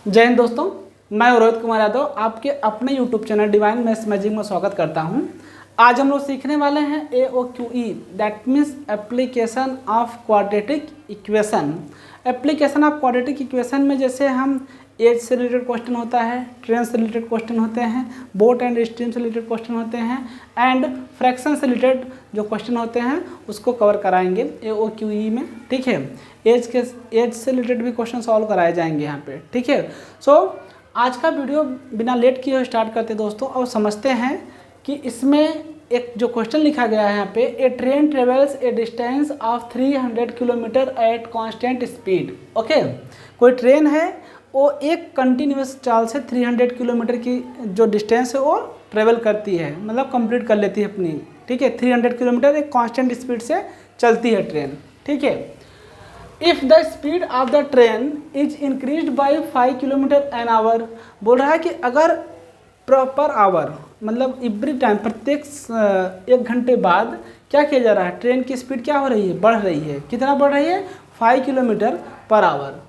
जय हिंद दोस्तों, मैं रोहित कुमार यादव आपके अपने YouTube channel divine maths magic में स्वागत करता हूं। आज हम लोग सीखने वाले हैं AOQE that means application of quadratic equation. Application of quadratic equation में जैसे हम एज से रिलेटेड क्वेश्चन होता है, ट्रेन से रिलेटेड क्वेश्चन होते हैं, बोट एंड स्ट्रीम से रिलेटेड क्वेश्चन होते हैं एंड फ्रैक्शन से रिलेटेड जो क्वेश्चन होते हैं उसको कवर कराएंगे AOQE में। ठीक है, एज से रिलेटेड भी क्वेश्चन सॉल्व कराए जाएंगे यहाँ पे। ठीक है, सो आज का वीडियो बिना लेट किए स्टार्ट करते दोस्तों और समझते हैं कि इसमें एक जो क्वेश्चन लिखा गया है यहाँ पे, a train travels a distance of 300 kilometre at constant speed. Okay, कोई ट्रेन है वो एक कंटिन्यूस चाल से 300 किलोमीटर की जो डिस्टेंस है वो ट्रेवल करती है, मतलब कंप्लीट कर लेती है अपनी। ठीक है, 300 किलोमीटर एक कांस्टेंट स्पीड से चलती है ट्रेन। ठीक है, if the speed of the train is increase by 5 kilometre an hour, बोल रहा है कि अगर पर आवर मतलब एवरी टाइम प्रत्येक 1 घंटे बाद क्या किया जा रहा है, ट्रेन की स्पीड क्या हो रही है, बढ़ रही है। कितना बढ़ रही है? 5 किलोमीटर पर आवर।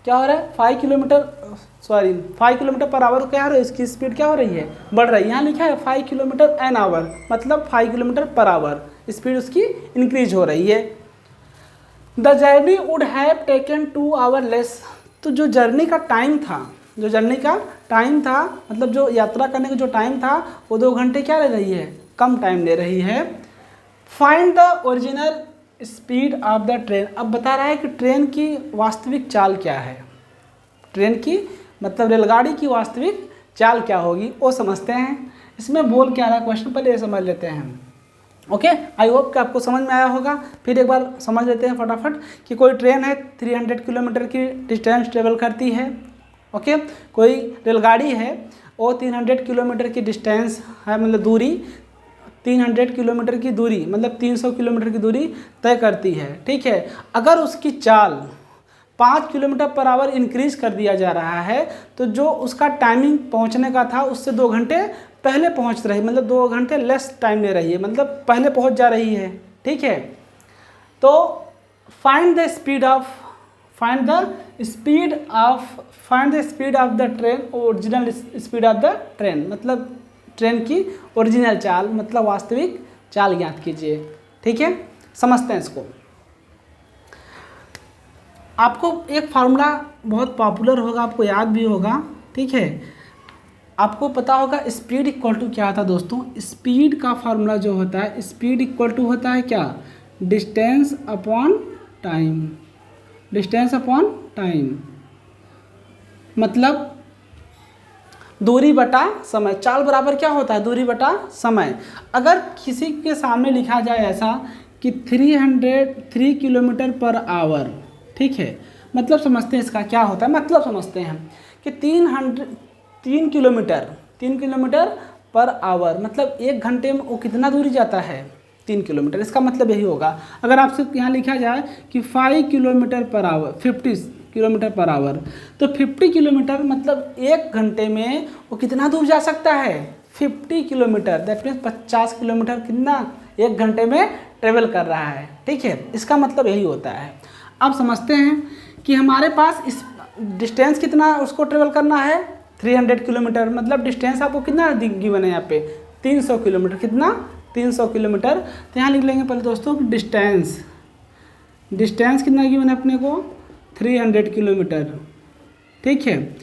क्या हो रहा है? 5 किलोमीटर पर आवर क्या हो रहा है, इसकी स्पीड क्या हो रही है, बढ़ रही है। यहाँ लिखा है 5 किलोमीटर एन आवर, मतलब 5 किलोमीटर पर आवर स्पीड उसकी इंक्रीज हो रही है। The journey would have taken 2 our less, तो जो जर्नी का टाइम था मतलब जो यात्रा करने का जो टाइम था वो 2 घंटे क्या ले रही है, कम टाइम ले रही है। Find the original speed of the train, अब बता रहा है कि ट्रेन की वास्तविक चाल क्या है, ट्रेन की मतलब रेलगाड़ी की वास्तविक चाल क्या होगी वो समझते हैं। इसमें बोल क्या रहा है क्वेश्चन, पहले ये समझ लेते हैं। ओके, आई होप कि आपको समझ में आया होगा। फिर एक बार समझ लेते हैं फटाफट कि कोई ट्रेन है 300 किलोमीटर की डिस्टेंस ट्रेवल करती है। ओके, कोई रेलगाड़ी है वो 300 किलोमीटर की डिस्टेंस है, मतलब दूरी 300 किलोमीटर की दूरी मतलब 300 किलोमीटर की दूरी तय करती है। ठीक है, अगर उसकी चाल 5 किलोमीटर पर आवर इंक्रीज कर दिया जा रहा है तो जो उसका टाइमिंग पहुंचने का था उससे 2 घंटे पहले पहुंच रही है, मतलब 2 घंटे लेस टाइम ले रही है, मतलब पहले पहुंच जा रही है। ठीक है, तो find the speed of the train, original speed of the train मतलब ट्रेन की ओरिजिनल चाल मतलब वास्तविक चाल ज्ञात कीजिए। ठीक है, समझते हैं इसको। आपको एक फार्मूला बहुत पॉपुलर होगा, आपको याद भी होगा। ठीक है, आपको पता होगा स्पीड इक्वल टू क्या था दोस्तों। स्पीड का फार्मूला जो होता है, स्पीड इक्वल टू होता है क्या, distance upon time. Distance upon time मतलब दूरी बटा समय। चाल बराबर क्या होता है, दूरी बटा समय। अगर किसी के सामने लिखा जाए ऐसा कि 303 किलोमीटर पर आवर, ठीक है, मतलब समझते हैं इसका क्या होता है, मतलब समझते हैं कि 3 किलोमीटर पर आवर मतलब 1 घंटे में वो कितना दूरी जाता है, 3 किलोमीटर। इसका मतलब यही होगा। अगर आपसे यहाँ लिखा जाए कि 5 kilometre per our 50 kilometre per our, तो 50 किलोमीटर मतलब 1 घंटे में वो कितना दूर जा सकता है, 50 किलोमीटर। दैट मीन्स 50 किलोमीटर कितना 1 घंटे में ट्रेवल कर रहा है। ठीक है, इसका मतलब यही होता है। अब समझते हैं कि हमारे पास इस डिस्टेंस कितना उसको ट्रेवल करना है, 300 किलोमीटर मतलब डिस्टेंस आपको कितना गिवन है यहाँ पे, 300 किलोमीटर। कितना, 300 किलोमीटर। तो यहाँ लिख लेंगे पहले दोस्तों डिस्टेंस कितना गिवन है अपने को, 300 किलोमीटर। ठीक है,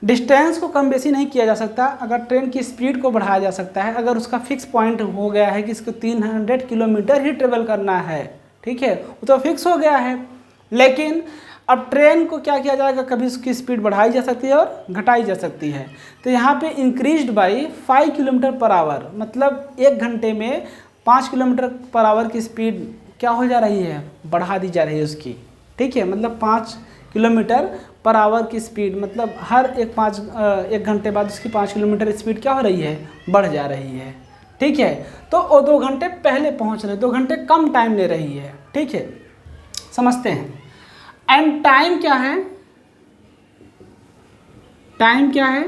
डिस्टेंस को कम बेसी नहीं किया जा सकता, अगर ट्रेन की स्पीड को बढ़ाया जा सकता है। अगर उसका फिक्स पॉइंट हो गया है कि इसको 300 किलोमीटर ही ट्रेवल करना है, ठीक है, वो तो फिक्स हो गया है। लेकिन अब ट्रेन को क्या किया जाएगा, कभी उसकी स्पीड बढ़ाई जा सकती है और घटाई जा सकती है। तो यहाँ पे increased by 5 kilometre per hour मतलब 1 घंटे में 5 किलोमीटर पर आवर की स्पीड क्या हो जा रही है, बढ़ा दी जा रही है उसकी। ठीक है, मतलब 5 किलोमीटर पर आवर की स्पीड मतलब हर 1 घंटे बाद उसकी 5 किलोमीटर स्पीड क्या हो रही है, बढ़ जा रही है। ठीक है, तो वो 2 घंटे पहले पहुँच रहे, 2 घंटे कम टाइम ले रही है। ठीक है, समझते हैं। एंड टाइम क्या है, टाइम क्या है,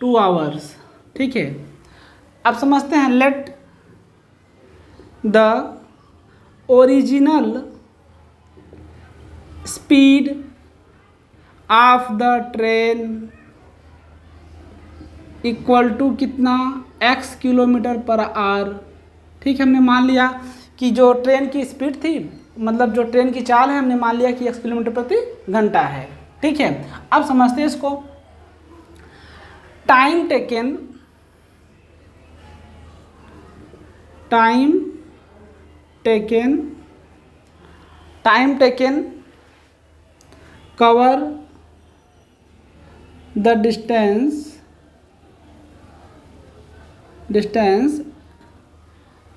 2 आवर्स। ठीक है, अब समझते हैं। Let the original speed of the train equal to कितना, x किलोमीटर पर आवर। ठीक है, हमने मान लिया कि जो ट्रेन की स्पीड थी, मतलब जो ट्रेन की चाल है, हमने मान लिया कि x किलोमीटर प्रति घंटा है। ठीक है, अब समझते हैं इसको। Time taken cover the distance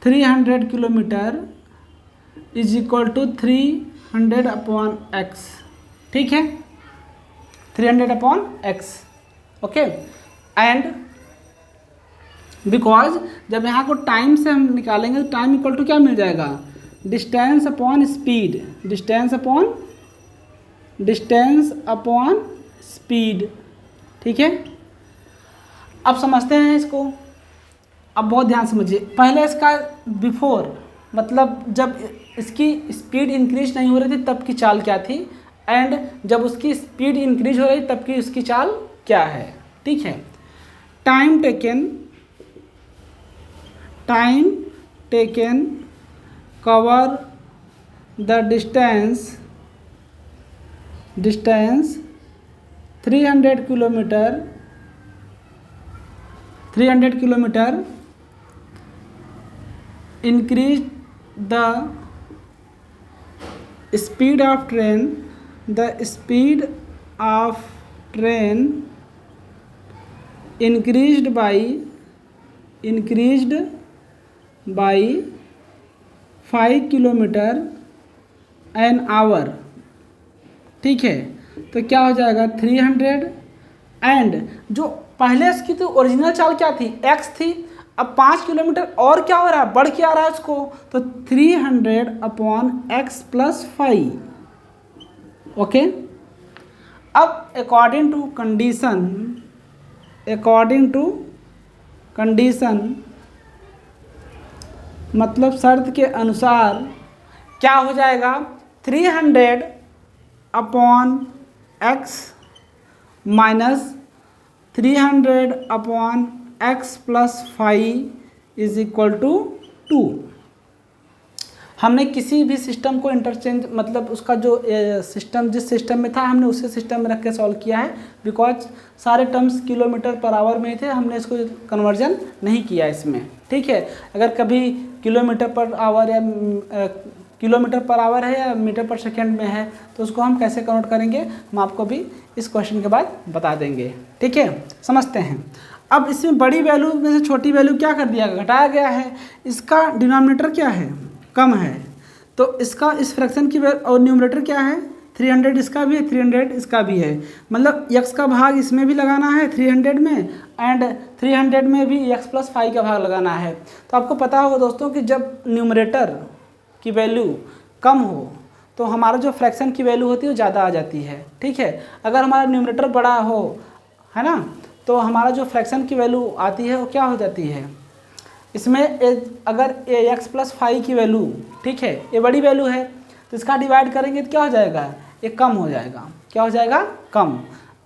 300 kilometre is equal to 300 upon x. ठीक है, 300 upon x. Okay, and because जब यहाँ को टाइम से हम निकालेंगे तो टाइम इक्वल टू क्या मिल जाएगा, distance upon speed, distance upon speed. ठीक है, अब समझते हैं इसको। अब बहुत ध्यान समझिए, पहले इसका बिफोर, मतलब जब इसकी स्पीड इंक्रीज नहीं हो रही थी तब की चाल क्या थी, एंड जब उसकी स्पीड इंक्रीज हो रही तब की उसकी चाल क्या है। ठीक है, time taken cover the distance 300 kilometre increase the speed of train increased by 5 kilometre an hour. ठीक है, तो क्या हो जाएगा 300, एंड जो पहले इसकी तो ओरिजिनल चाल क्या थी, x थी, अब 5 किलोमीटर और क्या हो रहा है, बढ़ के आ रहा है उसको, तो 300 अपॉन एक्स प्लस 5। ओके, अब अकॉर्डिंग टू कंडीशन मतलब शर्त के अनुसार क्या हो जाएगा, 300 upon x minus 300 upon x plus 5 is equal to 2। हमने किसी भी सिस्टम को इंटरचेंज, मतलब उसका जो सिस्टम जिस सिस्टम में था हमने उसी सिस्टम में रख के सॉल्व किया है, बिकॉज सारे टर्म्स किलोमीटर पर आवर में थे, हमने इसको कन्वर्जन नहीं किया इसमें। ठीक है, अगर कभी किलोमीटर पर आवर या किलोमीटर पर आवर है या मीटर पर सेकेंड में है तो उसको हम कैसे कन्वर्ट करेंगे, हम आपको भी इस क्वेश्चन के बाद बता देंगे। ठीक है, समझते हैं। अब इसमें बड़ी वैल्यू में से छोटी वैल्यू क्या कर दिया, घटाया गया है। इसका डिनोमिनेटर क्या है, कम है, तो इसका इस फ्रैक्शन की और न्यूमरेटर क्या है 300, इसका भी है 300 इसका भी है, मतलब x का भाग इसमें भी लगाना है 300 में, एंड 300 में भी x प्लस 5 का भाग लगाना है। तो आपको पता होगा दोस्तों कि जब न्यूमरेटर की वैल्यू कम हो तो हमारा जो फ्रैक्शन की वैल्यू होती है वो ज़्यादा आ जाती है। ठीक है, अगर हमारा न्यूमरेटर बड़ा हो, है ना, तो हमारा जो फ्रैक्शन की वैल्यू आती है वो क्या हो जाती है, इसमें अगर x प्लस 5 की वैल्यू, ठीक है, ये बड़ी वैल्यू है तो इसका डिवाइड करेंगे तो क्या हो जाएगा, ये कम हो जाएगा। क्या हो जाएगा, कम।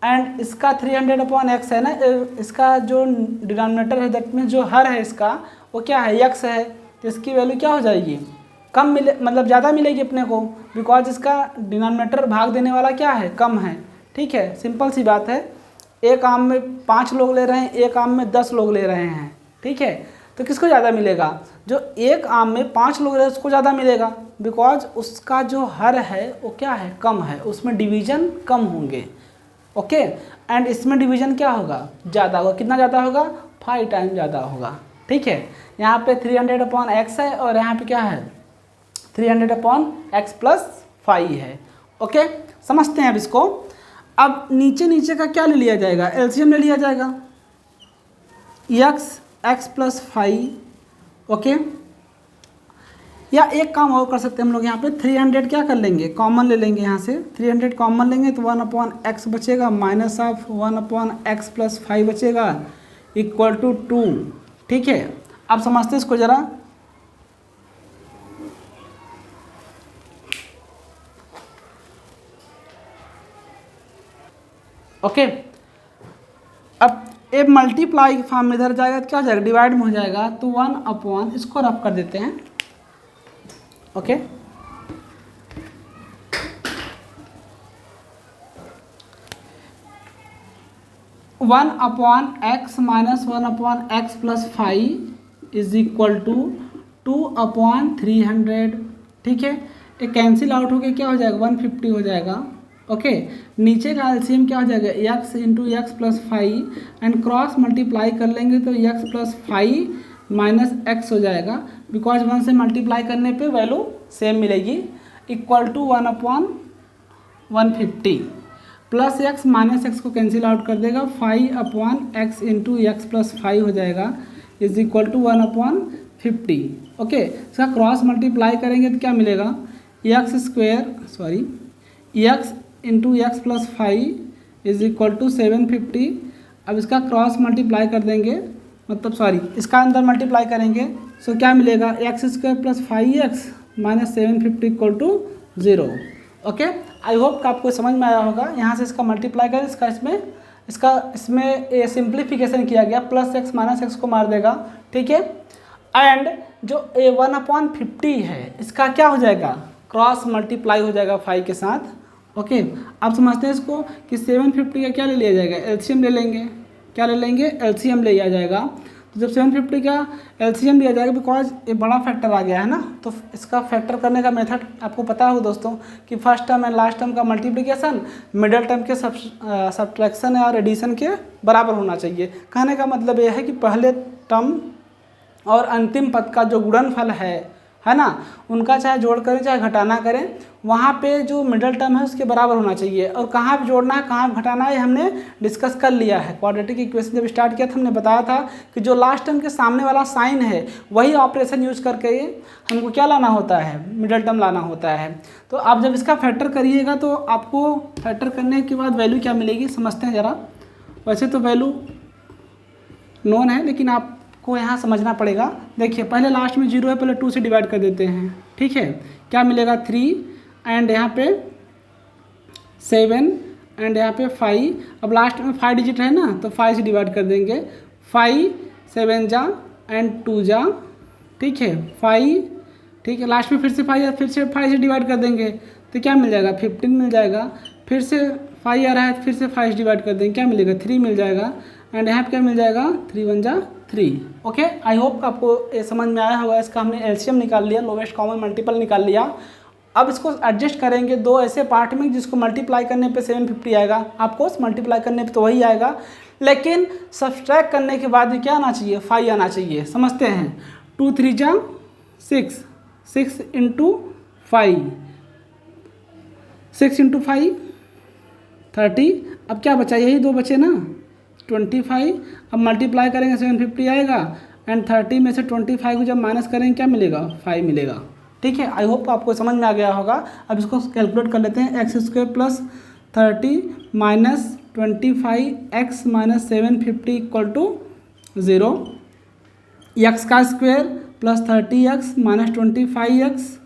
एंड इसका 300 अपॉन एक्स है ना, इसका जो डिनोमिनेटर है दैट मीन्स जो हर है इसका वो क्या है, x है, तो इसकी वैल्यू क्या हो जाएगी, कम मिले, मतलब ज़्यादा मिलेगी अपने को, बिकॉज इसका डिनोमिनेटर भाग देने वाला क्या है, कम है। ठीक है, सिंपल सी बात है, एक आम में 5 लोग ले रहे हैं, एक आम में 10 लोग ले रहे हैं। ठीक है, तो किसको ज़्यादा मिलेगा, जो एक आम में 5 लोग रहे उसको ज़्यादा मिलेगा, बिकॉज उसका जो हर है वो क्या है, कम है, उसमें डिवीज़न कम होंगे। ओके, एंड इसमें डिवीज़न क्या होगा, ज़्यादा होगा। कितना ज़्यादा होगा, 5 टाइम ज़्यादा होगा। ठीक है, यहाँ पे 300 अपॉन एक्स है और यहाँ पे क्या है 300 अपॉन एक्स प्लस 5 है। ओके, समझते हैं अब इसको। अब नीचे का क्या ले लिया जाएगा, एलसीएम ले लिया जाएगा, एक्स प्लस 5। ओके, या एक काम और कर सकते हैं हम लोग, यहाँ पे 300 क्या कर लेंगे, कॉमन ले लेंगे, यहाँ से 300 कॉमन लेंगे तो 1 अपॉन एक्स बचेगा, minus of 1 upon x plus 5 बचेगा, इक्वल टू 2। ठीक है, अब समझते हैं इसको ज़रा। ओके, अब ए मल्टीप्लाई के फॉर्म में इधर जाएगा तो क्या हो जाएगा, डिवाइड में हो जाएगा, तो 1/, इसको रफ कर देते हैं। Okay, 1/x minus 1/x plus 5 is equal to 2/300। ठीक है, ये कैंसिल आउट होके क्या हो जाएगा, 150 हो जाएगा। ओके, नीचे का एलसीएम क्या हो जाएगा, x into x plus 5 and cross multiply कर लेंगे तो x प्लस 5 माइनस एक्स हो जाएगा, बिकॉज 1 से मल्टीप्लाई करने पे वैल्यू सेम मिलेगी, equal to 1/150 plus x minus x को कैंसिल आउट कर देगा, 5/x इंटू एक्स प्लस 5 हो जाएगा, इज इक्वल टू 1/50। ओके, इसका क्रॉस मल्टीप्लाई करेंगे तो क्या मिलेगा, x into x plus 5 is equal to 750। अब इसका क्रॉस मल्टीप्लाई कर देंगे, मतलब इसका अंदर मल्टीप्लाई करेंगे, सो क्या मिलेगा, x² plus 5x minus 750 equal to 0। Okay, I hope कि आपको समझ में आया होगा। यहाँ से इसका मल्टीप्लाई करें, इसमें ये सिंप्लीफिकेशन किया गया, प्लस एक्स माइनस एक्स को मार देगा। ठीक है, एंड जो 1/50 है इसका क्या हो जाएगा, क्रॉस मल्टीप्लाई हो जाएगा 5 के साथ। ओके, आप समझते हैं इसको कि 750 का क्या ले लिया जाएगा, एलसीएम ले लेंगे। क्या ले लेंगे, एलसीएम ले लिया जाएगा। तो जब 750 का एलसीएम लिया जाएगा, बिकॉज ये बड़ा फैक्टर आ गया है ना, तो इसका फैक्टर करने का मेथड आपको पता हो दोस्तों कि first term and last term का मल्टीप्लिकेशन मिडिल टर्म के सब्ट्रैक्शन और एडिशन के बराबर होना चाहिए। कहने का मतलब ये है कि पहले टर्म और अंतिम पद का जो गुणनफल है ना, उनका चाहे जोड़ करें चाहे घटाना करें, वहाँ पे जो मिडल टर्म है उसके बराबर होना चाहिए। और कहाँ पे जोड़ना है कहाँ पे घटाना है हमने डिस्कस कर लिया है। क्वाड्रेटिक इक्वेशन जब स्टार्ट किया था हमने बताया था कि जो लास्ट टर्म के सामने वाला साइन है वही ऑपरेशन यूज करके हमको क्या लाना होता है, मिडल टर्म लाना होता है। तो आप जब इसका फैक्टर करिएगा तो आपको फैक्टर करने के बाद वैल्यू क्या मिलेगी समझते हैं ज़रा। वैसे तो वैल्यू नोन है, लेकिन आपको यहाँ समझना पड़ेगा। देखिए, पहले लास्ट में 0 है, पहले 2 से डिवाइड कर देते हैं। ठीक है, क्या मिलेगा 3 एंड यहाँ पे 7 एंड यहाँ पे 5। अब लास्ट में 5 डिजिट है ना, तो 5 से डिवाइड कर देंगे। 5 7 जा एंड 2 जा। ठीक है, 5। ठीक है, लास्ट में फिर से 5 फिर से 5 से डिवाइड कर देंगे तो क्या मिल जाएगा, 15 मिल जाएगा। फिर से 5 आ रहा है, फिर से 5 से डिवाइड कर देंगे, क्या मिलेगा, 3 मिल जाएगा। एंड यहाँ पे क्या मिल जाएगा, 3 1 जा 3। ओके, आई होप आपको ये समझ में आया होगा। इसका हमने एलसीएम निकाल लिया, लोवेस्ट कॉमन मल्टीपल निकाल लिया। अब इसको एडजस्ट करेंगे दो ऐसे पार्ट में जिसको मल्टीप्लाई करने पे 750 आएगा, आपको मल्टीप्लाई करने पे तो वही आएगा, लेकिन सब्सट्रैक्ट करने के बाद क्या आना चाहिए, 5 आना चाहिए। समझते हैं, 2 3 जा 6, 6 इंटू 5, 6 इंटू 5 30। अब क्या बचा, यही दो बचे ना, 25। अब मल्टीप्लाई करेंगे 750 आएगा एंड 30 में से 25 को जब माइनस करेंगे क्या मिलेगा, 5 मिलेगा। ठीक है, आई होप आपको समझ में आ गया होगा। अब इसको कैलकुलेट कर लेते हैं। x² plus 30 minus 25x minus 750 equal to 0। X का square plus 30x minus 25x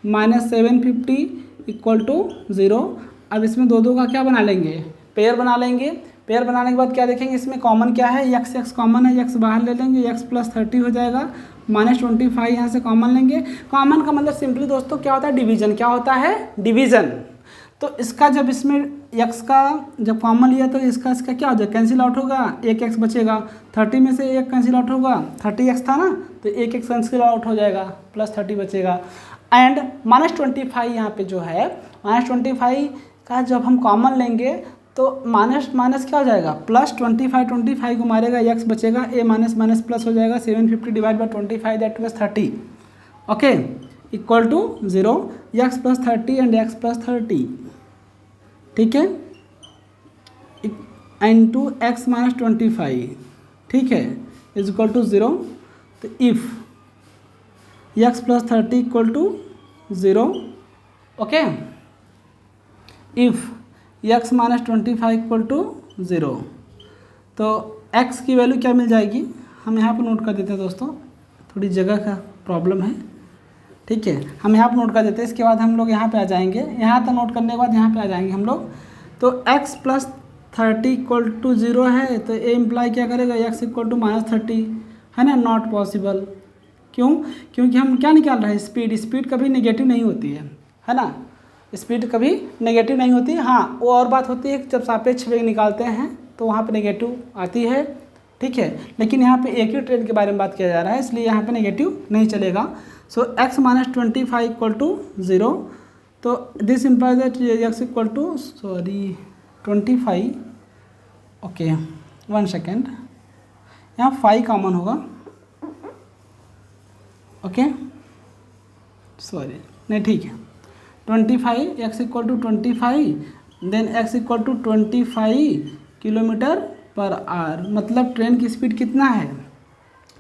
minus 750 equal to 0। अब इसमें दो का क्या बना लेंगे, पेयर बना लेंगे। पेयर बनाने के बाद क्या देखेंगे, इसमें कॉमन क्या है, x कॉमन है, x बाहर ले लेंगे, x प्लस 30 हो जाएगा, माइनस 25 यहाँ से कॉमन लेंगे। कॉमन का मतलब सिंपली दोस्तों क्या होता है, डिवीजन। क्या होता है, डिवीजन। तो इसका जब इसमें x का जब कॉमन लिया तो इसका क्या हो जाएगा, कैंसिल आउट होगा, एक x बचेगा। 30 में से एक कैंसिल आउट होगा, 30x था ना, तो एक x कैंसिल आउट हो जाएगा, प्लस 30 बचेगा। एंड माइनस 25 यहाँ पे जो है, माइनस 25 का जब हम कॉमन लेंगे तो माइनस माइनस क्या हो जाएगा, प्लस 25 को मारेगा, x बचेगा, a माइनस माइनस प्लस हो जाएगा, 750 divide by 25 that means 30। Okay, equal to 0, x plus 30 and x plus 30। ठीक है, एंड टू एक्स माइनस 25। ठीक है, इज इक्वल टू 0। तो if x plus 30 equal to 0, okay, if x minus 25 equal to 0, तो x की value क्या मिल जाएगी, हम यहाँ पर नोट कर देते हैं दोस्तों, थोड़ी जगह का प्रॉब्लम है। ठीक है, हम यहाँ पर नोट कर देते हैं, इसके बाद हम लोग यहाँ पे आ जाएंगे, यहाँ तक नोट करने के बाद यहाँ पे आ जाएंगे हम लोग। तो x प्लस 30 इक्वल टू 0 है, तो ए इम्प्लाई क्या करेगा, x इक्वल टू -30, है ना, नॉट पॉसिबल। क्यों? क्योंकि हम क्या निकाल रहे हैं, स्पीड कभी नेगेटिव नहीं होती है ना, स्पीड कभी नेगेटिव नहीं होती। हाँ, वो और बात होती है कि जब सापेक्ष वेग निकालते हैं तो वहाँ पे नेगेटिव आती है, ठीक है, लेकिन यहाँ पे एक ही ट्रेन के बारे में बात किया जा रहा है, इसलिए यहाँ पे नेगेटिव नहीं चलेगा। सो x - 25 इक्वल टू 0, तो this implies that x equal to 25, okay 1 second, यहाँ 5 कॉमन होगा, ओके सॉरी नहीं ठीक है, 25 x equal to 25, then x equal to 25 kilometre per hour, मतलब ट्रेन की स्पीड कितना है,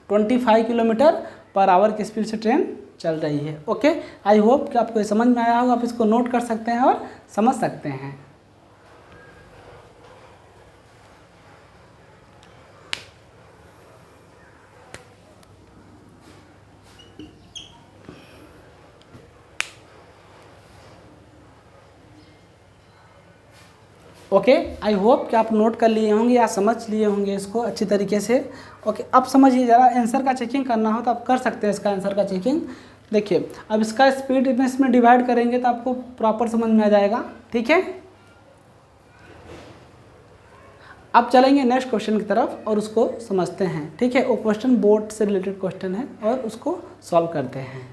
25 किलोमीटर पर आवर की स्पीड से ट्रेन चल रही है। ओके, आई होप कि आपको समझ में आया होगा, आप इसको नोट कर सकते हैं और समझ सकते हैं। ओके, आई होप कि आप नोट कर लिए होंगे या समझ लिए होंगे इसको अच्छी तरीके से। ओके, अब समझिए, ज़रा आंसर का चेकिंग करना हो तो आप कर सकते हैं इसका आंसर का चेकिंग। देखिए, अब इसका स्पीड में इसमें डिवाइड करेंगे तो आपको प्रॉपर समझ में आ जाएगा, ठीक है। अब चलेंगे नेक्स्ट क्वेश्चन की तरफ और उसको समझते हैं, ठीक है। वो क्वेश्चन बोर्ड से रिलेटेड क्वेश्चन है और उसको सॉल्व करते हैं।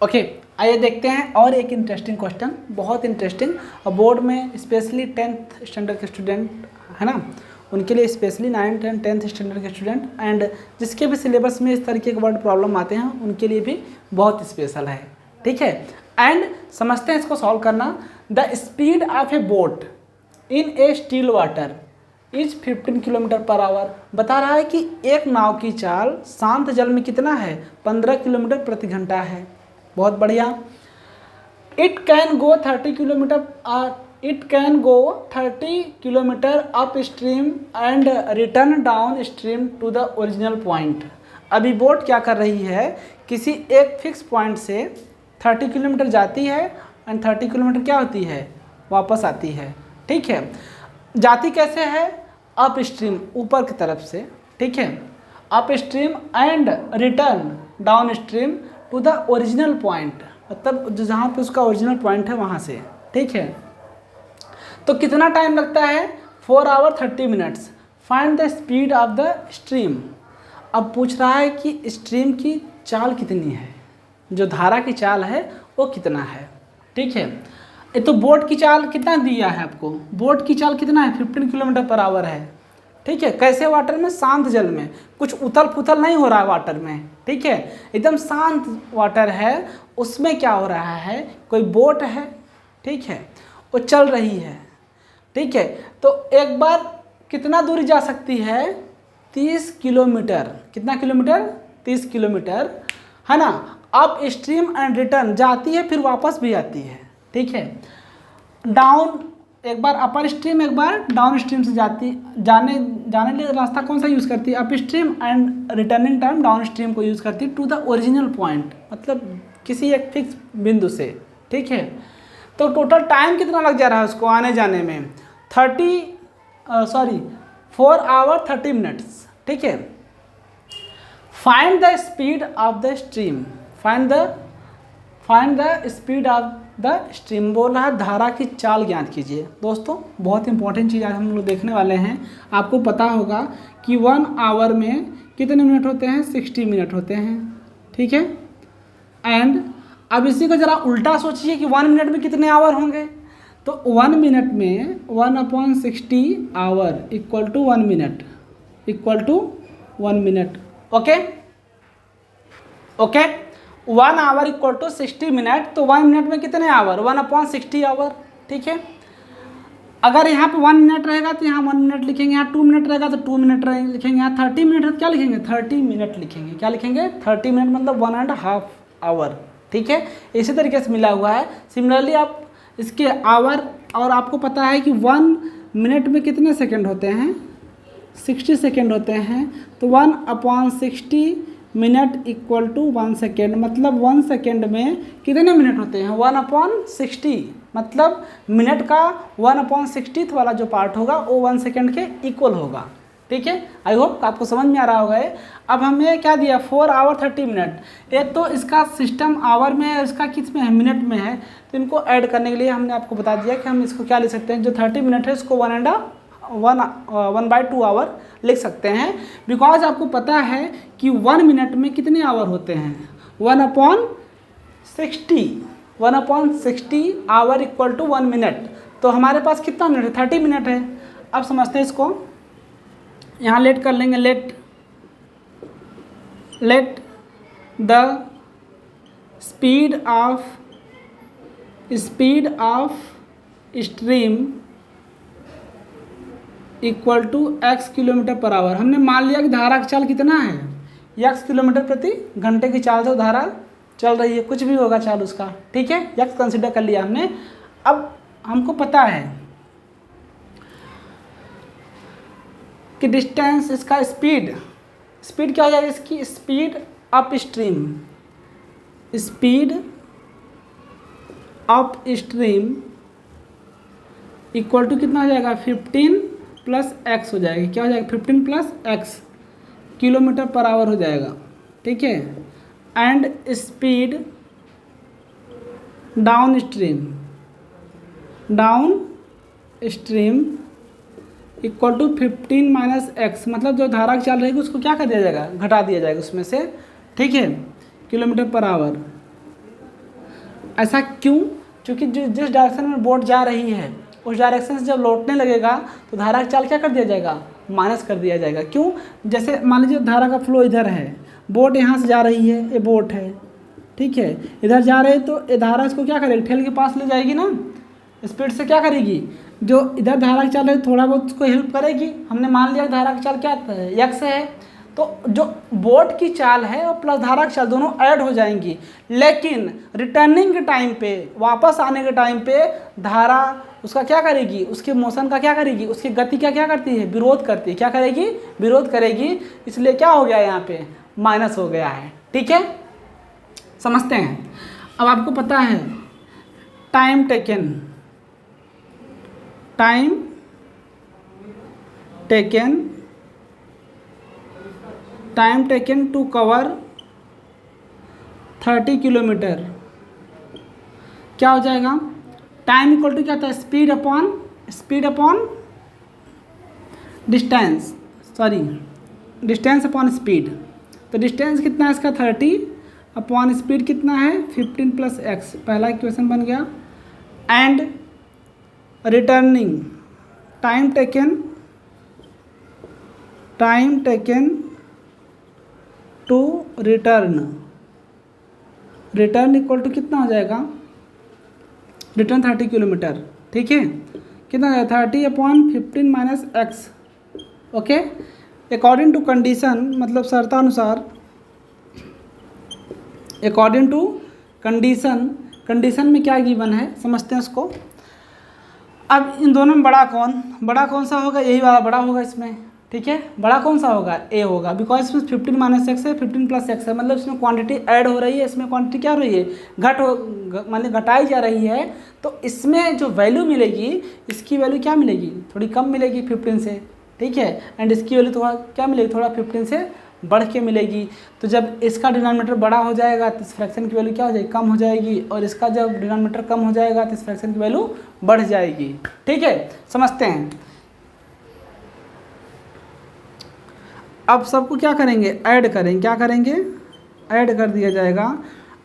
ओके, आइए देखते हैं और एक इंटरेस्टिंग क्वेश्चन, बहुत इंटरेस्टिंग, और बोर्ड में स्पेशली 10th स्टैंडर्ड के स्टूडेंट है ना, उनके लिए specially 9th and 10th standard के स्टूडेंट एंड जिसके भी सिलेबस में इस तरीके के वर्ड प्रॉब्लम आते हैं उनके लिए भी बहुत स्पेशल है, ठीक है। एंड समझते हैं इसको सॉल्व करना। The speed of A boat in A still water is 15 kilometre per our. बता रहा है कि एक नाव की चाल शांत जल में कितना है, 15 किलोमीटर प्रति घंटा है। बहुत बढ़िया। It can go 30 kilometre upstream and return downstream to the original point. अभी बोट क्या कर रही है, किसी एक फिक्स पॉइंट से 30 किलोमीटर जाती है एंड 30 किलोमीटर क्या होती है, वापस आती है, ठीक है। जाती कैसे है, अप स्ट्रीम, ऊपर की तरफ से, ठीक है, upstream and return downstream to the original point, मतलब जहाँ पे उसका ओरिजिनल पॉइंट है वहाँ से, ठीक है। तो कितना टाइम लगता है, 4 hour 30 minutes. Find the speed of the stream. अब पूछ रहा है कि स्ट्रीम की चाल कितनी है, जो धारा की चाल है वो कितना है, ठीक है। ये तो बोट की चाल कितना दिया है आपको, बोट की चाल कितना है, 15 किलोमीटर पर आवर है, ठीक है। कैसे वाटर में, शांत जल में, कुछ उथल पुथल नहीं हो रहा है वाटर में, ठीक है, एकदम शांत वाटर है। उसमें क्या हो रहा है, कोई बोट है, ठीक है, वो चल रही है, ठीक है। तो एक बार कितना दूरी जा सकती है, 30 किलोमीटर। कितना किलोमीटर, 30 किलोमीटर, है ना। अप स्ट्रीम एंड रिटर्न, जाती है फिर वापस भी आती है, ठीक है। डाउन, एक बार अपर स्ट्रीम, एक बार डाउन स्ट्रीम से जाने लिए रास्ता कौन सा यूज़ करती है, upstream and returning time down stream को यूज़ करती है टू द ओरिजिनल पॉइंट, मतलब किसी एक फिक्स बिंदु से, ठीक है। तो टोटल टाइम कितना लग जा रहा है उसको आने जाने में, 4 आवर 30 मिनट्स, ठीक है। Find the speed of the stream, find the speed of the stream, बोल रहा है धारा की चाल ज्ञात कीजिए। दोस्तों बहुत इंपॉर्टेंट चीज़ आज हम लोग देखने वाले हैं। आपको पता होगा कि 1 आवर में कितने मिनट होते हैं, 60 मिनट होते हैं, ठीक है। एंड अब इसी को ज़रा उल्टा सोचिए कि 1 मिनट में कितने आवर होंगे, तो 1 मिनट में 1/60 hour equal to 1 minute, equal to 1 minute, okay okay. 1 hour equal to 60 minute, तो 1 मिनट में कितने आवर, 1/60 आवर, ठीक है। अगर यहाँ पे 1 मिनट रहेगा तो यहाँ 1 मिनट लिखेंगे, यहाँ 2 मिनट रहेगा तो 2 मिनट लिखेंगे, यहाँ 30 मिनट है तो क्या लिखेंगे, 30 मिनट लिखेंगे। क्या लिखेंगे, 30 मिनट, मतलब 1.5 आवर, ठीक है। इसी तरीके से मिला हुआ है। सिमिलरली आप इसके आवर, और आपको पता है कि 1 मिनट में कितने सेकेंड होते हैं, 60 सेकेंड होते हैं, तो 1/60 मिनट इक्वल टू 1 सेकेंड, मतलब 1 सेकेंड में कितने मिनट होते हैं, 1/60 मतलब मिनट का 1/60 वाला जो पार्ट होगा वो 1 सेकेंड के इक्वल होगा। ठीक है, आई होप आपको समझ में आ रहा होगा ये। अब हमें क्या दिया 4 आवर 30 मिनट। एक तो इसका सिस्टम आवर में है, इसका किस में है, मिनट में है। तो इनको ऐड करने के लिए हमने आपको बता दिया कि हम इसको क्या लिख सकते हैं, जो 30 मिनट है इसको 1/2 आवर लिख सकते हैं। बिकॉज आपको पता है कि 1 मिनट में कितने आवर होते हैं, 1/60 आवर इक्वल टू 1 मिनट। तो हमारे पास कितना मिनट है, 30 मिनट है। अब समझते हैं इसको, यहाँ लेट कर लेंगे, let the speed of stream equal to x kilometre per hour. हमने मान लिया कि धारा का चाल कितना है, x किलोमीटर प्रति घंटे की चाल से धारा चल रही है, कुछ भी होगा चाल उसका। ठीक है, x कंसिडर कर लिया हमने। अब हमको पता है कि डिस्टेंस, इसका स्पीड क्या हो जाएगी, इसकी speed upstream equal to कितना हो जाएगा, 15 + x हो जाएगा। क्या हो जाएगा, 15 + x किलोमीटर पर आवर हो जाएगा। ठीक है, and speed downstream equal to 15 - x, मतलब जो धारा चल रहेगी उसको क्या कर दिया जाएगा, घटा दिया जाएगा उसमें से। ठीक है, किलोमीटर पर आवर। ऐसा क्यों, क्योंकि जिस डायरेक्शन में बोट जा रही है उस डायरेक्शन से जब लौटने लगेगा तो धारा का चाल क्या कर दिया जाएगा, माइनस कर दिया जाएगा। क्यों, जैसे मान लीजिए धारा का फ्लो इधर है, बोट यहाँ से जा रही है, ये बोट है। ठीक है, इधर जा रहे हैं तो ये धारा इसको क्या करेगी, ठेल के पास ले जाएगी ना, स्पीड से क्या करेगी, जो इधर धारा की चाल है थोड़ा बहुत उसको हेल्प करेगी। हमने मान लिया धारा की चाल क्या है, x है, तो जो बोट की चाल है और प्लस धारा की चाल दोनों ऐड हो जाएंगी। लेकिन रिटर्निंग के टाइम पे, वापस आने के टाइम पे धारा उसका क्या करेगी, उसके मोशन का क्या करेगी, उसकी गति का क्या करती है, विरोध करती है। क्या करेगी, विरोध करेगी। इसलिए क्या हो गया यहाँ पे, माइनस हो गया है। ठीक है, समझते हैं। अब आपको पता है time taken to cover 30 kilometre क्या हो जाएगा, टाइम इक्वल टू क्या था, speed upon distance upon speed. तो डिस्टेंस कितना है इसका 30 अपॉन स्पीड कितना है 15 + x, पहला इक्वेशन बन गया। And returning time taken to return equal to कितना हो जाएगा, रिटर्न 30 किलोमीटर। ठीक है, कितना है 30 upon 15 - x। Okay, according to condition, मतलब शर्तानुसार, अकॉर्डिंग टू कंडीशन में क्या गिवन है समझते हैं उसको। अब इन दोनों में बड़ा कौन सा होगा, यही वाला बड़ा होगा इसमें। ठीक है, बड़ा कौन सा होगा, ए होगा, बिकॉज इसमें 15 - x है, 15 + x है, मतलब इसमें क्वांटिटी ऐड हो रही है, इसमें क्वांटिटी क्या हो रही है, मतलब घटाई जा रही है। तो इसमें जो वैल्यू मिलेगी, इसकी वैल्यू क्या मिलेगी, थोड़ी कम मिलेगी 15 से। ठीक है, एंड इसकी वैल्यू थोड़ा क्या मिलेगी, थोड़ा 15 से बढ़ के मिलेगी। तो जब इसका डिनोमिनेटर बड़ा हो जाएगा तो इस फ्रैक्शन की वैल्यू क्या हो जाएगी, कम हो जाएगी, और इसका जब डिनोमिनेटर कम हो जाएगा तो इस फ्रैक्शन की वैल्यू बढ़ जाएगी। ठीक है, समझते हैं। अब सबको क्या करेंगे, ऐड करेंगे। क्या करेंगे, ऐड कर दिया जाएगा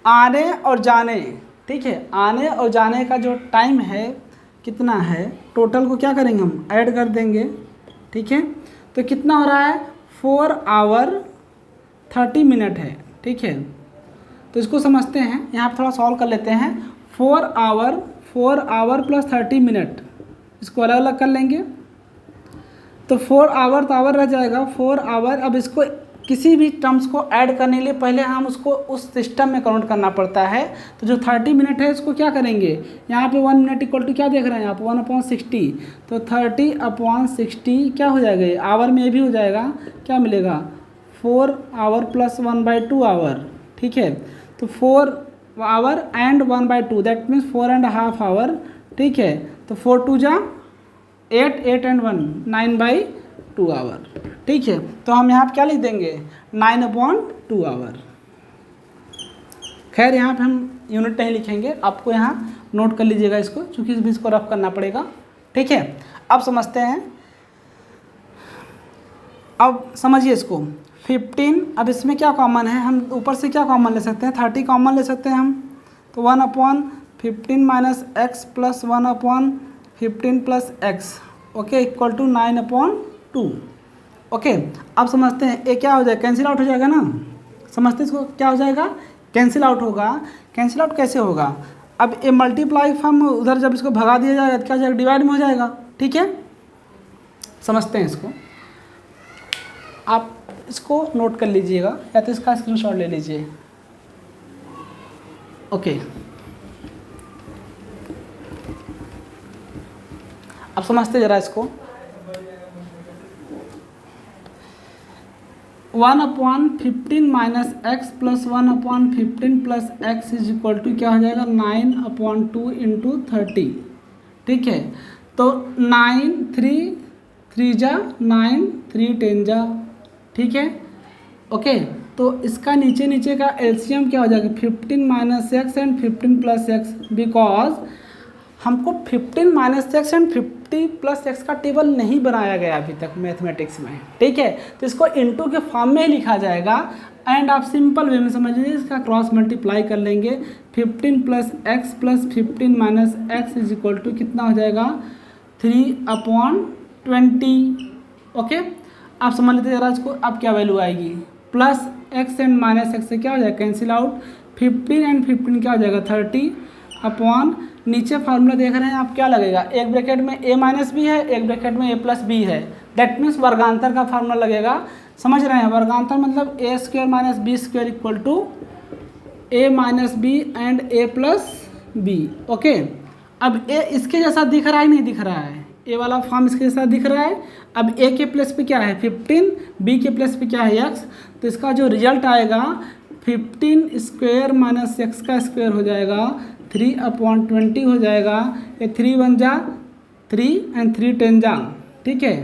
आने और जाने। ठीक है, आने और जाने का जो टाइम है कितना है, टोटल को क्या करेंगे हम, ऐड कर देंगे। ठीक है, तो कितना हो रहा है, 4 आवर 30 मिनट है। ठीक है, तो इसको समझते हैं, यहाँ पर थोड़ा सॉल्व कर लेते हैं। 4 आवर + 30 मिनट, इसको अलग अलग कर लेंगे। तो 4 आवर तो आवर रह जाएगा, 4 आवर। अब इसको किसी भी टर्म्स को ऐड करने के लिए पहले हम उसको उस सिस्टम में काउंट करना पड़ता है। तो जो 30 मिनट है इसको क्या करेंगे, यहाँ पे 1 मिनट इक्वल टू क्या देख रहे हैं यहाँ पे 1/60। तो 30/60 क्या हो जाएगा, ये आवर में ये भी हो जाएगा, क्या मिलेगा 4 आवर + 1/2 आवर। ठीक है, तो 4 hour and 1/2 that means 4.5 hour ठीक है, तो 4 2 जा 8, 8 and 1 9/2 आवर। ठीक है, तो हम यहाँ पे क्या लिख देंगे 9/2 आवर। खैर यहाँ पे हम यूनिट नहीं लिखेंगे, आपको यहाँ नोट कर लीजिएगा इसको, क्योंकि इस भी इसको रफ करना पड़ेगा। ठीक है, अब समझते हैं, अब समझिए इसको 15। अब इसमें क्या कॉमन है, हम ऊपर से क्या कॉमन ले सकते हैं, 30 कॉमन ले सकते हैं हम, तो 1/15 minus x plus 1/15 plus x, okay, equal to 9/2। Okay, अब समझते हैं ये क्या हो जाएगा, कैंसिल आउट हो जाएगा ना। समझते हैं इसको, क्या हो जाएगा, कैंसिल आउट होगा। कैंसिल आउट कैसे होगा, अब ये मल्टीप्लाई हम उधर जब इसको भगा दिया जाएगा तो क्या हो जाएगा, डिवाइड में हो जाएगा। ठीक है, समझते हैं इसको, आप इसको नोट कर लीजिएगा या तो इसका स्क्रीनशॉट ले लीजिए। ओके, अब समझते जरा इसको, 1/15 minus x plus 1/15 plus x is equal to क्या हो जाएगा 9/2 इंटू 30। ठीक है, तो 9 3 3 जा 9 3 10 जा। ठीक है, ओके, तो इसका नीचे नीचे का एलसीएम क्या हो जाएगा 15 minus x and 15 plus x, because हमको 15 minus x and 50 plus x का टेबल नहीं बनाया गया अभी तक मैथमेटिक्स में। ठीक है, तो इसको इनटू के फॉर्म में ही लिखा जाएगा एंड आप सिंपल वे में समझ लीजिए, इसका क्रॉस मल्टीप्लाई कर लेंगे। 15 plus x plus 15 minus x is equal to कितना हो जाएगा 3/20। ओके, आप समझ लेते जरा इसको, अब क्या वैल्यू आएगी, plus x and minus x से क्या हो जाएगा कैंसिल आउट, 15 एंड 15 क्या हो जाएगा 30 अपॉन, नीचे फार्मूला देख रहे हैं आप, क्या लगेगा, एक ब्रैकेट में a माइनस बी है, एक ब्रैकेट में a प्लस बी है, दैट मीन्स वर्गांतर का फार्मूला लगेगा। समझ रहे हैं, वर्गांतर मतलब a square minus b square equal to a minus b and a plus b. Okay, अब a इसके जैसा दिख रहा है नहीं दिख रहा है, a वाला फॉर्म इसके जैसा दिख रहा है। अब a के प्लस पे क्या है 15, b के प्लस पे क्या है x, तो इसका जो रिजल्ट आएगा 15 स्क्वायर माइनस एक्स का स्क्वायर हो जाएगा 3/20 हो जाएगा, ये 3 1 जा 3 एंड 3 10 जा। ठीक है,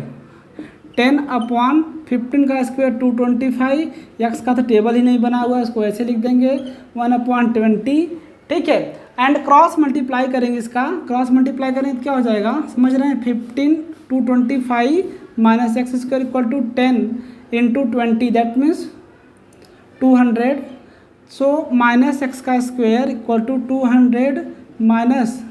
10/15 का स्क्वायर 225, एक्स का तो टेबल ही नहीं बना हुआ है, इसको ऐसे लिख देंगे 1/20। ठीक है, एंड क्रॉस मल्टीप्लाई करेंगे, इसका क्रॉस मल्टीप्लाई करेंगे तो क्या हो जाएगा, समझ रहे हैं, 15 225 minus x square equal to 10 into 20, that means 200। So minus x का square equal to 200 minus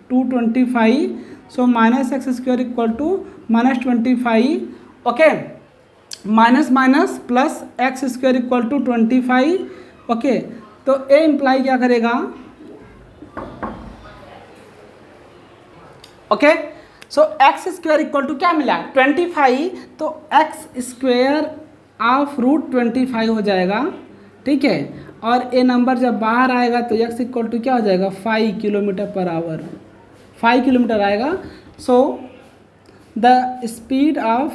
225, so minus x square equal to -25। Okay, minus minus plus x square equal to 25। Okay, तो ए इम्प्लाई क्या करेगा, okay, so x square equal to क्या मिला 25, तो x square of √25 हो जाएगा। ठीक है, और ए नंबर जब बाहर आएगा तो x इक्वल टू क्या हो जाएगा 5 किलोमीटर पर आवर, 5 किलोमीटर आएगा। So the speed of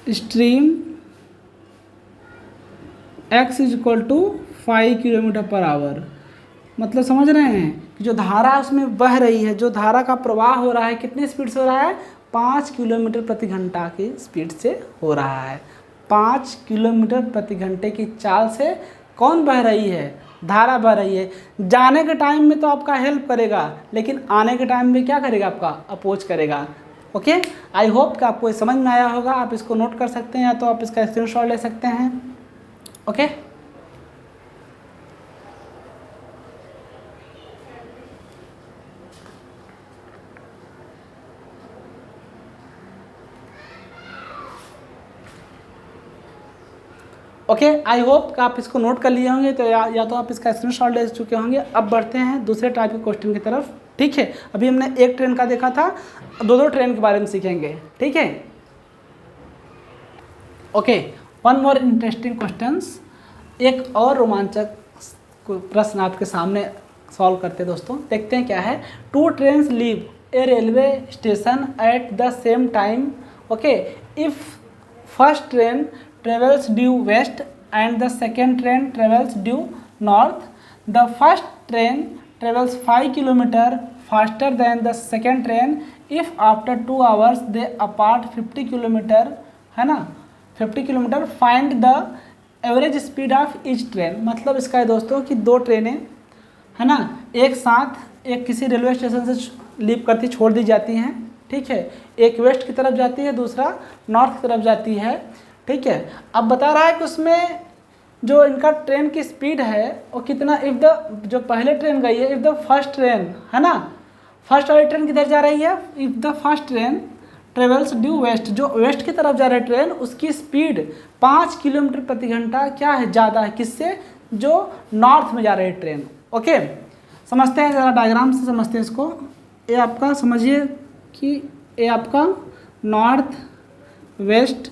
stream x is equal to 5 kilometre per hour, मतलब समझ रहे हैं कि जो धारा उसमें बह रही है, जो धारा का प्रवाह हो रहा है कितनी स्पीड से हो रहा है 5 किलोमीटर प्रति घंटा की स्पीड से हो रहा है। 5 किलोमीटर प्रति घंटे की चाल से कौन बह रही है, धारा बह रही है। जाने के टाइम में तो आपका हेल्प करेगा, लेकिन आने के टाइम में क्या करेगा, आपका अपोज करेगा। ओके, आई होप कि आपको समझ में आया होगा। आप इसको नोट कर सकते हैं या तो आप इसका स्क्रीनशॉट ले सकते हैं। ओके, ओके, आई होप कि आप इसको नोट कर लिए होंगे, तो या तो आप इसका स्क्रीनशॉट ले चुके होंगे। अब बढ़ते हैं दूसरे टाइप के क्वेश्चन की तरफ। ठीक है, अभी हमने एक ट्रेन का देखा था, 2 ट्रेन के बारे में सीखेंगे। ठीक है, okay, one more interesting questions, एक और रोमांचक प्रश्न आपके सामने सॉल्व करते हैं दोस्तों। देखते हैं क्या है। 2 trains leave A railway station at the same time. Okay, if first train travels due west and the second train travels due north, the first train travels 5 kilometer faster than the second train if after 2 hours they apart 50 kilometer, है ना, 50 kilometre find the average speed of each train. मतलब इसका है दोस्तों कि दो ट्रेनें, है ना, एक साथ एक किसी रेलवे स्टेशन से लीव करती छोड़ दी जाती हैं, ठीक है, एक वेस्ट की तरफ जाती है, दूसरा नॉर्थ की तरफ जाती है, ठीक है। अब बता रहा है कि उसमें जो इनका ट्रेन की स्पीड है वो कितना, इफ़ द जो पहले ट्रेन गई है, इफ़ द फर्स्ट ट्रेन, है ना, फर्स्ट वाली ट्रेन किधर जा रही है, if the first train travels due west, जो वेस्ट की तरफ जा रही है ट्रेन, उसकी स्पीड 5 किलोमीटर प्रति घंटा क्या है, ज़्यादा है, किससे, जो नॉर्थ में जा रही है ट्रेन। ओके, समझते हैं ज़रा डायग्राम से समझते हैं इसको। ये आपका समझिए कि ये आपका north, west,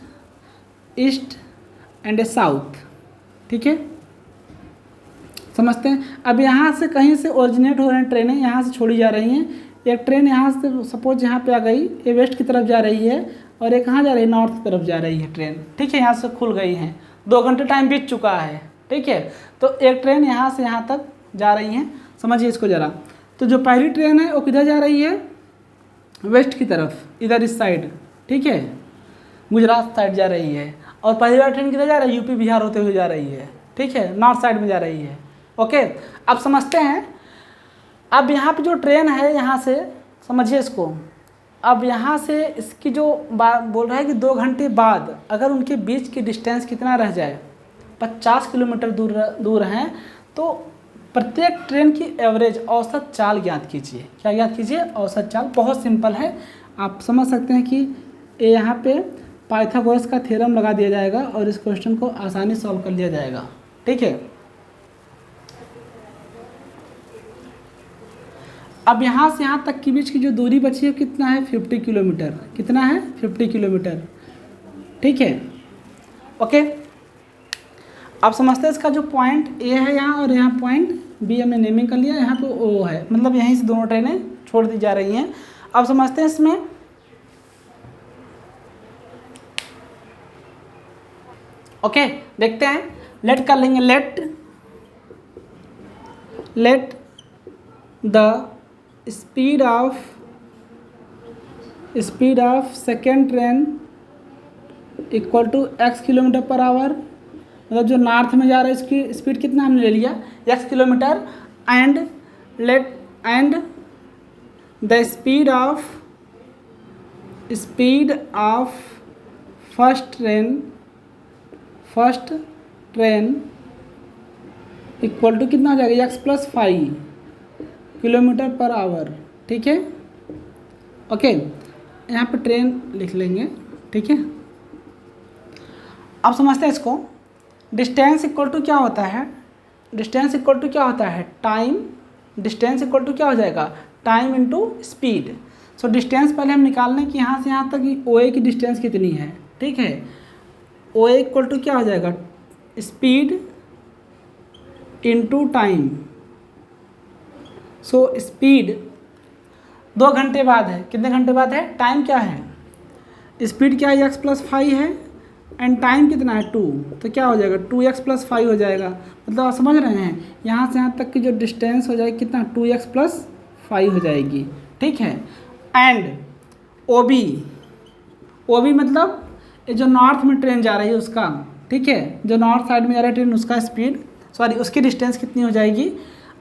east and a south, ठीक है, समझते हैं। अब यहाँ से कहीं से ओरिजिनेट हो रहे हैं ट्रेनें, यहाँ से छोड़ी जा रही हैं। एक ट्रेन यहाँ से सपोज यहाँ पे आ गई, ये वेस्ट की तरफ जा रही है, और एक कहाँ जा रही है, नॉर्थ की तरफ जा रही है ट्रेन, ठीक है, यहाँ से खुल गई हैं, 2 घंटे टाइम बीत चुका है, ठीक है। तो एक ट्रेन यहाँ से यहाँ तक जा रही है, समझिए इसको ज़रा। तो जो पहली ट्रेन है वो किधर जा रही है, वेस्ट की तरफ, इधर इस साइड, ठीक है, गुजरात साइड जा रही है। और पहली वाली ट्रेन किधर जा रही है, यूपी बिहार होते हुए जा रही है, ठीक है, नॉर्थ साइड में जा रही है। ओके, अब समझते हैं। अब यहाँ पे जो ट्रेन है, यहाँ से समझिए इसको, अब यहाँ से इसकी जो बात बोल रहा है कि 2 घंटे बाद अगर उनके बीच की डिस्टेंस कितना रह जाए, 50 किलोमीटर दूर हैं, तो प्रत्येक ट्रेन की एवरेज औसत चाल ज्ञात कीजिए। क्या ज्ञात कीजिए, औसत चाल। बहुत सिंपल है, आप समझ सकते हैं कि ये यहाँ पे पाइथागोरस का थ्योरम लगा दिया जाएगा और इस क्वेश्चन को आसानी सॉल्व कर लिया जाएगा, ठीक है। अब यहाँ से यहाँ तक के बीच की जो दूरी बची है कितना है, 50 किलोमीटर। कितना है, 50 किलोमीटर, ठीक है। ओके, अब समझते हैं इसका जो पॉइंट ए है यहाँ, और यहाँ पॉइंट बी हमने नेमिंग कर लिया, यहाँ पे ओ है, मतलब यहीं से दोनों ट्रेनें छोड़ दी जा रही हैं। अब समझते हैं इसमें, ओके, देखते हैं, लेट कर लेंगे, let the speed of second train equal to x kilometre per hour. मतलब जो नॉर्थ में जा रहा है इसकी स्पीड कितना हमने ले लिया, x kilometre, and the speed of first train equal to कितना हो जाएगा, x + 5 किलोमीटर पर आवर, ठीक है। ओके, यहाँ पे ट्रेन लिख लेंगे, ठीक है। अब समझते हैं इसको, डिस्टेंस इक्वल टू क्या होता है, डिस्टेंस इक्वल टू क्या होता है, टाइम, डिस्टेंस इक्वल टू क्या हो जाएगा, time into speed. So distance पहले हम निकाल लें कि यहाँ से यहाँ तक ओ ए की डिस्टेंस कितनी है, ठीक है। ओ ए इक्वल टू क्या हो जाएगा, speed into time. So speed 2 घंटे बाद है, कितने घंटे बाद है, टाइम क्या है, स्पीड क्या है, x + 5 है, एंड टाइम कितना है 2, तो क्या हो जाएगा 2x + 5 हो जाएगा। मतलब आप समझ रहे हैं, यहाँ से यहाँ तक की जो डिस्टेंस हो जाएगी कितना, 2x + 5 हो जाएगी, ठीक है। एंड OB मतलब ये जो नॉर्थ में ट्रेन जा रही है उसका, ठीक है, जो नॉर्थ साइड में जा रही है ट्रेन उसका स्पीड, उसकी डिस्टेंस कितनी हो जाएगी,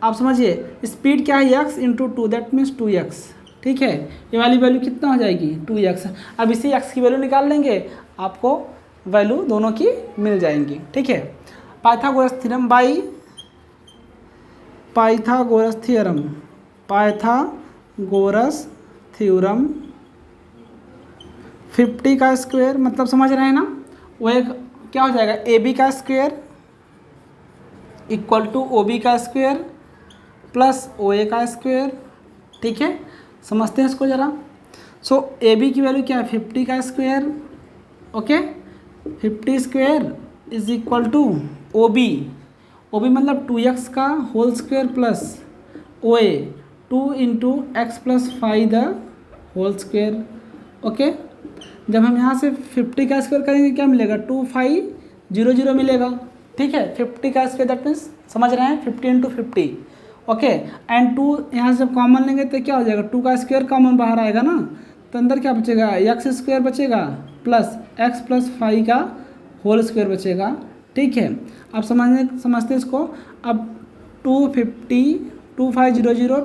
आप समझिए, स्पीड क्या है, x × 2, दैट मीन्स 2x, ठीक है। ये वाली वैल्यू कितना हो जाएगी, 2x। अब इसी x की वैल्यू निकाल लेंगे, आपको वैल्यू दोनों की मिल जाएंगी, ठीक है। पाइथागोरस थ्योरम 50 का स्क्वायर, मतलब समझ रहे हैं ना, वो एक क्या हो जाएगा, AB का स्क्वायर इक्वल टू OB का स्क्वायर प्लस OA का स्क्वायर, ठीक है। समझते हैं इसको ज़रा। सो AB की वैल्यू क्या है, 50 का square, okay, 50 square is equal to OB मतलब 2x का whole square plus OA 2 × x + 5 the whole square, okay. जब हम यहाँ से 50 का स्क्वायर करेंगे क्या मिलेगा, 2500 मिलेगा, ठीक है। 50 का स्क्वायर दैट मीन्स समझ रहे हैं 50 × 50, ओके। एंड 2 यहाँ से जब कॉमन लेंगे तो क्या हो जाएगा, 2 का स्क्वायर कॉमन बाहर आएगा ना, तो अंदर क्या बचेगा, एक्स स्क्वायर बचेगा प्लस एक्स प्लस 5 का होल स्क्वायर बचेगा। ठीक है, अब समझते इसको। अब 250 2500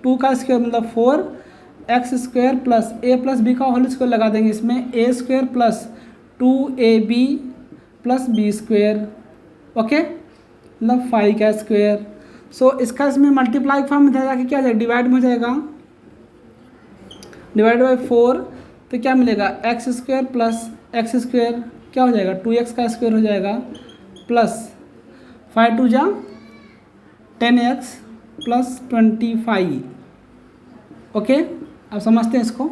2 का स्क्वायर मतलब 4 x square plus a plus b का होल स्क्वायर लगा देंगे इसमें, ए स्क्वायर प्लस 2ab प्लस बी स्क्वायर। ओके, मतलब 5 का स्क्वायर। सो इसका इसमें मल्टीप्लाई फॉर्म में जाके क्या हो जाएगा, डिवाइड में हो जाएगा, डिवाइड बाई 4, तो क्या मिलेगा, x square plus x square क्या हो जाएगा, 2x का स्क्वायर हो जाएगा प्लस 5 2 जा 10x प्लस 25। ओके, अब समझते हैं इसको।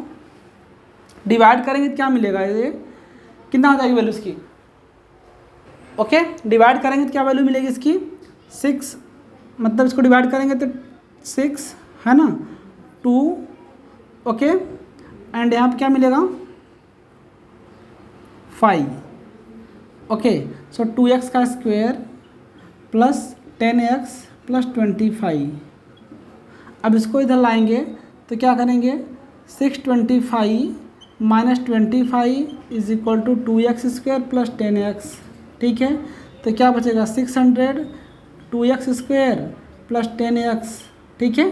डिवाइड करेंगे तो क्या मिलेगा, ये कितना हो जाएगी वैल्यू इसकी। ओके, डिवाइड करेंगे तो क्या वैल्यू मिलेगी इसकी, 6, मतलब इसको डिवाइड करेंगे तो 6 है ना, 2। ओके, एंड यहाँ पे क्या मिलेगा, 5। ओके, सो 2x का स्क्वायर प्लस 10x प्लस 25। अब इसको इधर लाएंगे तो क्या करेंगे, 625 minus 25 is equal to 2x square plus 10x। ठीक है, तो क्या बचेगा, 600 2x स्क्वायर प्लस 10x। ठीक है,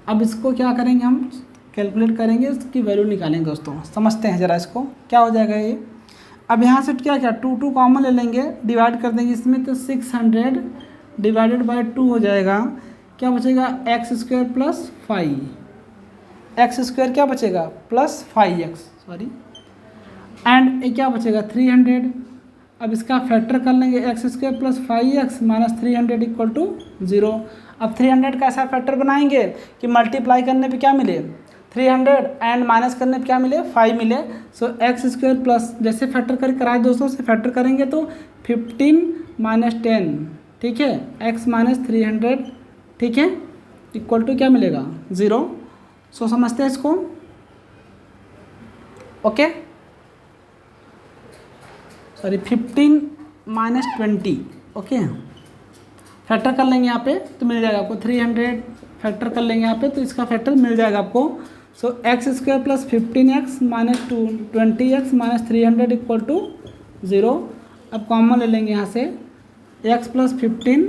अब इसको क्या करेंगे, हम कैलकुलेट करेंगे, इसकी वैल्यू निकालेंगे दोस्तों। समझते हैं ज़रा इसको, क्या हो जाएगा ये। अब यहाँ से क्या क्या 2 कॉमन ले लेंगे, डिवाइड कर देंगे इसमें, तो 600 डिवाइडेड बाई 2 हो जाएगा, क्या बचेगा, x square plus 5, x square क्या बचेगा प्लस 5x, सॉरी, एंड ये क्या बचेगा 300। अब इसका फैक्टर कर लेंगे, x square plus 5x minus 300 equal to 0। अब 300 का ऐसा फैक्टर बनाएंगे कि मल्टीप्लाई करने पे क्या मिले 300 एंड माइनस करने पे क्या मिले 5 मिले। सो एक्स स्क्वायर प्लस, जैसे फैक्टर करके कराए दोस्तों से फैक्टर करेंगे तो 15 माइनस 10, ठीक है, x माइनस 300, ठीक है, इक्वल टू क्या मिलेगा 0। सो समझते हैं इसको। Okay, sorry 15 minus 20। Okay, factor कर लेंगे यहाँ पे तो मिल जाएगा आपको 300, फैक्टर कर लेंगे यहाँ पे तो इसका फैक्टर मिल जाएगा आपको। So x square plus 15x minus 20x minus 300 equal to 0। अब कॉमन ले लेंगे यहाँ से, x plus 15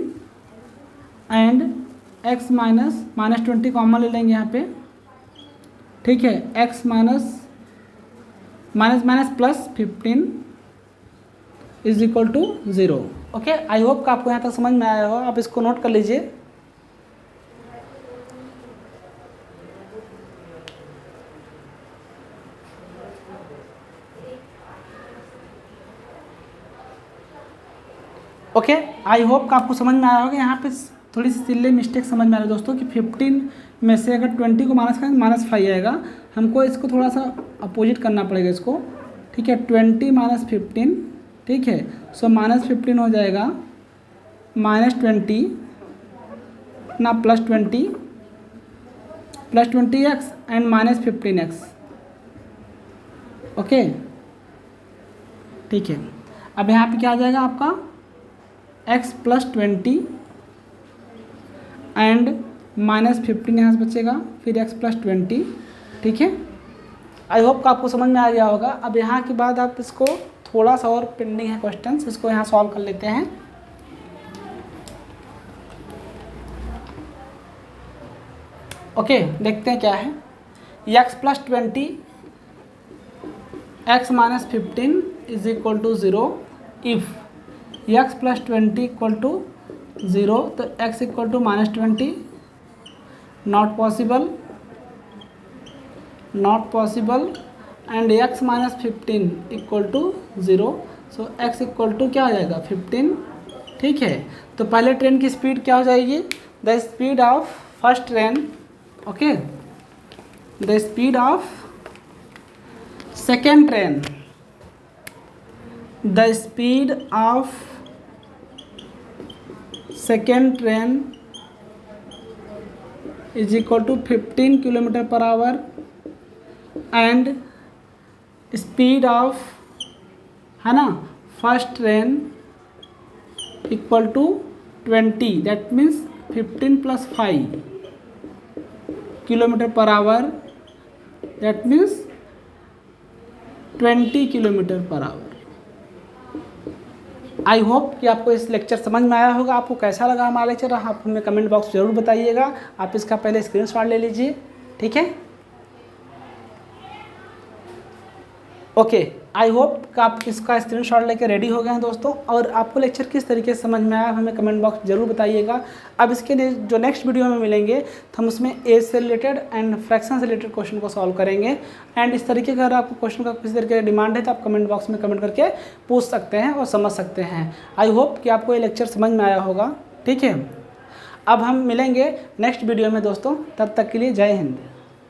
and x minus 20 common ले लेंगे यहाँ पे, ठीक है, x minus plus 15 is equal to 0। Okay, I hope कि आपको यहाँ तक समझ में आया हो, आप इसको नोट कर लीजिए। ओके, आई होप कि आपको समझ में आया होगा। यहाँ पे थोड़ी सी सिल्ली मिस्टेक समझ में आ रही है दोस्तों कि 15 में से अगर 20 को माइनस करें माइनस 5 आएगा, हमको इसको थोड़ा सा अपोजिट करना पड़ेगा इसको, ठीक है, 20 माइनस 15, ठीक है, सो माइनस 15 हो जाएगा माइनस 20 ना plus 20x and minus 15x। Okay, ठीक है, अब यहाँ पे क्या आ जाएगा आपका x प्लस 20 एंड माइनस 15 यहाँ से बचेगा, फिर x प्लस 20, ठीक है। आई होप कि आपको समझ में आ गया होगा। अब यहाँ के बाद आप इसको थोड़ा सा और पेंडिंग है क्वेश्चंस, इसको यहाँ सॉल्व कर लेते हैं। ओके, देखते हैं क्या है। x plus 20 x minus 15 is equal to 0 if x plus 20 equal to 0, तो x equal to minus 20, not possible and x minus 15 equal to 0। So x equal to क्या आ जाएगा 15, ठीक है। तो पहले ट्रेन की स्पीड क्या हो जाएगी, the speed of first train, okay, the speed of second train, the speed of second train is equal to 15 kilometre per hour and speed of, है ना, first train equal to 20, that means 15 + 5 kilometre per hour, that means 20 kilometre per hour. I hope कि आपको इस lecture समझ में आया होगा। आपको कैसा लगा हमारा लेक्चर आप हमें कमेंट बॉक्स जरूर बताइएगा। आप इसका पहले स्क्रीनशॉट ले लीजिए, ठीक है। ओके, आई होप कि आप इसका स्क्रीनशॉट लेके रेडी हो गए हैं दोस्तों। और आपको लेक्चर किस तरीके से समझ में आया हमें कमेंट बॉक्स जरूर बताइएगा। अब इसके जो नेक्स्ट वीडियो में मिलेंगे तो हम उसमें एज से रिलेटेड एंड फ्रैक्शन से रिलेटेड क्वेश्चन को सॉल्व करेंगे। एंड इस तरीके का अगर आपको क्वेश्चन का किसी तरीके का डिमांड है तो आप कमेंट बॉक्स में कमेंट करके पूछ सकते हैं और समझ सकते हैं। आई होप कि आपको ये लेक्चर समझ में आया होगा, ठीक है। अब हम मिलेंगे नेक्स्ट वीडियो में दोस्तों, तब तक के लिए जय हिंद।